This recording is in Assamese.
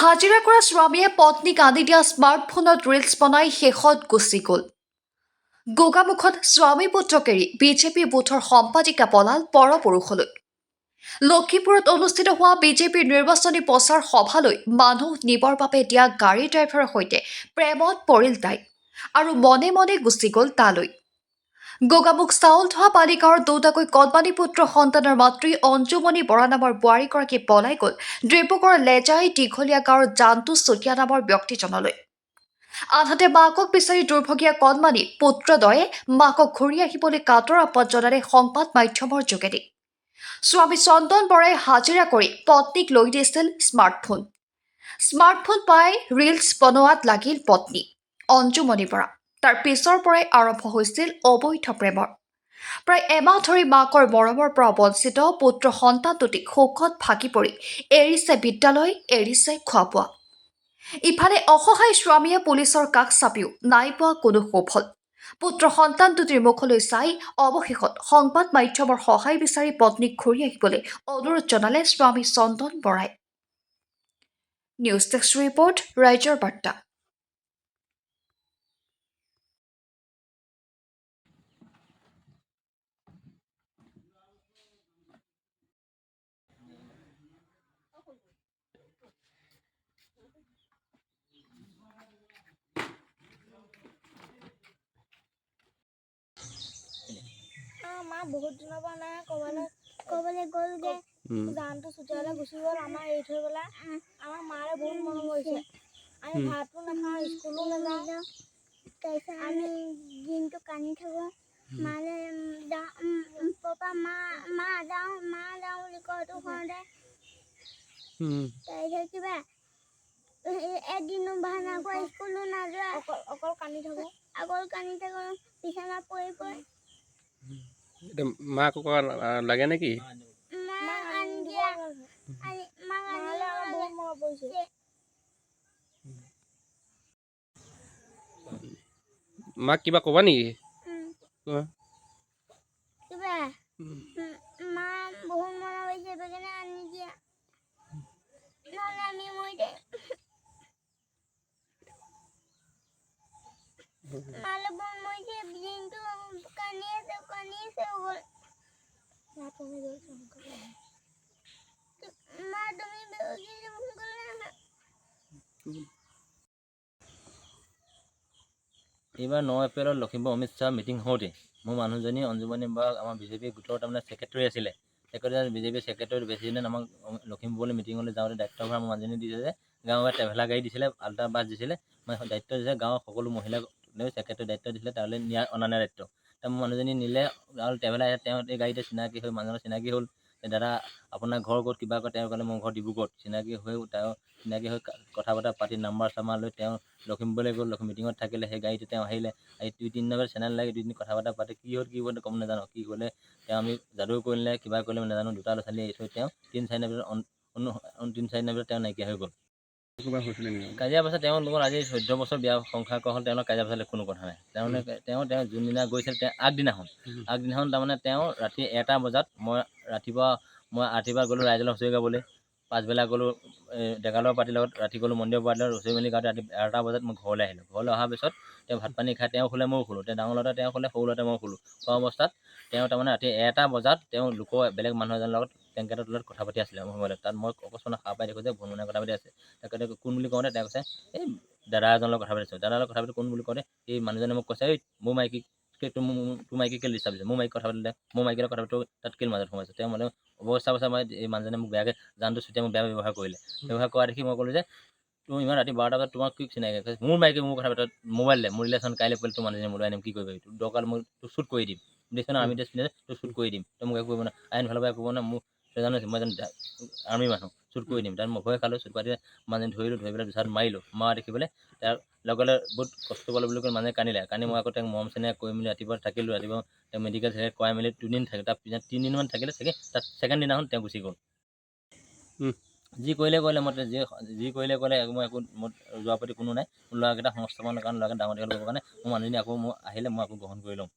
হাজিৰা কৰা স্বামীয়ে পত্নীক আনি দিয়া স্মাৰ্টফোনত ৰিলছ বনাই শেষত গুচি গ'ল। গোগামুখত স্বামী পুত্ৰক এৰি বিজেপি বুথৰ সম্পাদিকা পলাল পৰপুৰুষলৈ। লখিমপুৰত অনুষ্ঠিত হোৱা বিজেপিৰ নিৰ্বাচনী প্ৰচাৰ সভালৈ মানুহ নিবৰ বাবে দিয়া গাড়ী ড্ৰাইভাৰৰ সৈতে প্ৰেমত পৰিল তাই আৰু মনে মনে গুচি গ'ল তালৈ। গোগামুখ চাউল ধোৱা পালিগাঁৱৰ দুটাকৈ কণমানি পুত্ৰ সন্তানৰ মাতৃ অঞ্জুমণি বৰা নামৰ বোৱাৰীগৰাকী পলাই গ'ল ডিব্ৰুগড়ৰ লেজাই দীঘলীয়া গাঁৱৰ জানটু চুতীয়া নামৰ ব্যক্তিজনলৈ। আনহাতে মাকক বিচাৰি দুৰ্ভগীয়া কণমানি পুত্ৰদ্বয়ে মাকক ঘূৰি আহিবলৈ কাতৰ আহ্বান জনালে সংবাদ মাধ্যমৰ যোগেদি। স্বামী চন্দন বৰাই হাজিৰা কৰি পত্নীক লৈ দিছিল স্মাৰ্টফোন পাই ৰিলছ বনোৱাত লাগিল পত্নী অঞ্জুমণি বৰা। তাৰ পিছৰ পৰাই আৰম্ভ হৈছিল অবৈধ প্ৰেমৰ। প্ৰায় এমাহ ধৰি মাকৰ মৰমৰ পৰা বঞ্চিত পুত্ৰ সন্তান দুটিক শোকত ভাগি পৰি এৰিছে বিদ্যালয়, এৰিছে খোৱা বোৱা। ইফালে অসহায় স্বামীয়ে পুলিচৰ কাষ চাপিও নাই পোৱা কোনো সুফল। পুত্ৰ সন্তান দুটিৰ মুখলৈ চাই অৱশেষত সংবাদ মাধ্যমৰ সহায় বিচাৰি পত্নীক ঘূৰি আহিবলৈ অনুৰোধ জনালে স্বামী চন্দন বৰাই। নিউজ ডেস্ক ৰিপৰ্ট, ৰাইজৰ বাৰ্তা। মা বহুত দিনৰ পৰা নাই ক'বলৈ গ'লগে জানটো চুতীয়ালৈ গুচি গ'ল। আমাৰ এৰি থৈ পেলাই আমাৰ মাৰে বহুত মন কৰিছে। আমি ভাতো নাখাওঁ, স্কুলো নাযাওঁ। তাৰপিছত আমি দিনটো কান্দি থাকোঁ। মালে পাপা মা যাওঁ বুলি কয়তো ঘৰতে। তাৰপিছত কিবা এদিনো ভাত নাখোৱা, স্কুলো নাযোৱা, অকল কান্দি থাকোঁ। বিচনাত পৰি মাক লাগে নেকি? মাক কিবা ক'বা নেকি? মা বহুত মন কৰিছে, সেইকাৰণে আনি দিয়া, নহ'লে আমি মৰি যাম। মালে বহুত মৰিছে, দিনটো কান্দি আছে অকল। মা তুমি সোনকালে আহা। এইবাৰ 9 এপ্ৰিলত লখিমপুৰ অমিত শ্বাহ মিটিং হওঁতে মোৰ মানুহজনী অঞ্জুমণি বৰা আমাৰ বিজেপি গোটৰ তাৰমানে ছেক্ৰেটাৰী আছিলে। বিজেপি ছেক্ৰেটাৰী বেছিদিন আমাক লখিমপুৰলৈ মিটিঙলৈ যাওঁতে দায়িত্বভাৰ মোৰ মানুহজনী দিছে যে গাঁৱৰ ট্ৰেভেলাৰ গাড়ী দিছিলে, আল্ট্ৰা বাছ দিছিলে। মই দায়িত্ব দিছে গাঁৱৰ সকলো মহিলাক ছেক্ৰেটাৰী দায়িত্ব দিছিলে, তালৈ অনা দায়িত্ব। মোৰ মানুহজনী নিলে আৰু ট্ৰেভেলাৰ তেওঁ এই গাড়ীতে চিনাকি হৈ মানুহজনৰ চিনাকি হ'ল। দাদা আপোনাৰ ঘৰ ক'ত, কিবা কয়। তেওঁ ক'লে মোৰ ঘৰ ডিব্ৰুগড়ত। চিনাকি হৈ কথা বতৰা পাতি নাম্বাৰ লৈ তেওঁ লখিমপুৰলৈ গ'ল। মিটিঙত থাকিলে, সেই গাড়ীতে তেওঁ আহিলে। আহি 2-3 দিনৰ চেনেল লাগি 2 দিন কথা বতৰা পাতি কি হ'ল গম নাজানো। কি ক'লে তেওঁ আমি যাদু কৰিলে কিবা কৰিলে নাজানো। দুটা ল'ৰা ছোৱালী এৰি থৈ তেওঁ 3-4 দিনৰ ভিতৰত তেওঁ নাইকিয়া হৈ গ'ল। কাজিয়া পাছত তেওঁ লোকৰ আজি 14 বছৰ বিয়া সংসাৰ কৰা হ'ল। তেওঁলোকৰ কাজিয়া পাছলৈ কোনো কথা নাই। তেওঁ যোনদিনা গৈছিল তেওঁ আগদিনাখন তাৰমানে তেওঁ ৰাতি 1টা বজাত মই ৰাতিপুৱা গ'লোঁ ৰাইজলৈ হুঁচৰি গাবলৈ। পাছবেলা গ'লোঁ ডেকালৰ পাৰ্টিৰ লগত, ৰাতি গ'লোঁ মন্দিৰৰ পাৰ্টিৰ লগত হুঁচৰি মেলি গাওঁতে ৰাতি 11টা বজাত মই ঘৰলৈ আহিলোঁ। ঘৰলৈ অহাৰ পিছত তেওঁ ভাত পানী খাই তেওঁ শুলে, ময়ো শুলোঁ। ডাঙৰ ল'ৰাটোৱে তেওঁ শুলে, সৰু ল'ৰাটোৱে মই শুলোঁ। খোৱা অৱস্থাত তেওঁ তাৰমানে ৰাতি 1টা বজাত তেওঁ বেলেগ মানুহ এজনৰ লগত টেংকেটৰ তলত কথা পাতি আছিলে মোবাইলত। তাত মই অকস্মাতে সাৰ পাই দেখোঁ যে ভনভনাই কথা পাতি আছে। তেখেতে কোন বুলি কওঁতে তেওঁ কৈছে এই দাদা এজনৰ লগত কথা পাতিছোঁ। দাদাৰ লগত কথা পাতি কোন বুলি কওঁতে এই মানুহজনে মোক কৈছে এই মোৰ মাইকী তোৰ মাইকী কেলৈ ডিষ্টাৰ্ব দিছে, মোৰ মাইকী কথা পাতিলে, মোৰ মাইকী লগত কথা পাতি তাত কেলৈ মাজত সোমাইছে। তেওঁ মানে অৱস্থা মই এই মানুহজনে মোক বেয়াকৈ জানটো চুতীয়া মোক বেয়া ব্যৱহাৰ কৰিলে। ব্যৱহাৰ কৰা দেখি মই ক'লোঁ যে তুমি ইমান ৰাতি 12টা বজাত তোমাক কি চিনাকি কৈছে, মোৰ মাইকী মোৰ কথা পাতি মোবাইল দে, মোৰ ৰিলেশ্যন কাইলৈ পৰিলে তোৰ মানুহজনী মোবাইল আনিম, কি কৰিবি তোৰ দৰকাৰ মই তোৰ শ্বুট কৰি দিম। দেখিছ না আৰ্মি ড্ৰেছ পিন্ধি তোৰ শ্বুট কৰি দিম। তই মোক একো কৰিব নাই, আইন ভালৰ পৰা একো কৰিব নাই। মোৰ জানো মই এজন আৰ্মি মানুহ, শ্বুট কৰি দিম। তাত মই ভয় খালোঁ। শ্বুট কৰি মানুহজনী ধৰি পেলাই দুচাট মাৰিলোঁ। মৰা দেখি পেলাই তাৰ লগে বহুত কষ্ট পালোঁ বুলি কৈ মানুহে কান্দিলে। মই আকৌ তেওঁক মৰম চেনেহ কৰি মেলি ৰাতিপুৱা থাকিলোঁ। ৰাতিপুৱা তেওঁ মেডিকেল কৰাই মেলি 2 দিন থাকিলে। তাৰ পিছত 3 দিনমান থাকিলে চাগে। তাত ছেকেণ্ড দিনাখন তেওঁ গুচি গ'ল। যি কৰিলে যি কৰিলে মই একো যোৱাৰ প্ৰতি কোনো নাই। মোৰ ল'ৰাকেইটা সংস্থাপনৰ কাৰণে ল'ৰাকেইটা ডাঙৰ দীঘল কৰিবৰ কাৰণে মোৰ মানুহজনী আকৌ আহিলে মই আকৌ গ্ৰহণ কৰি ল'ম।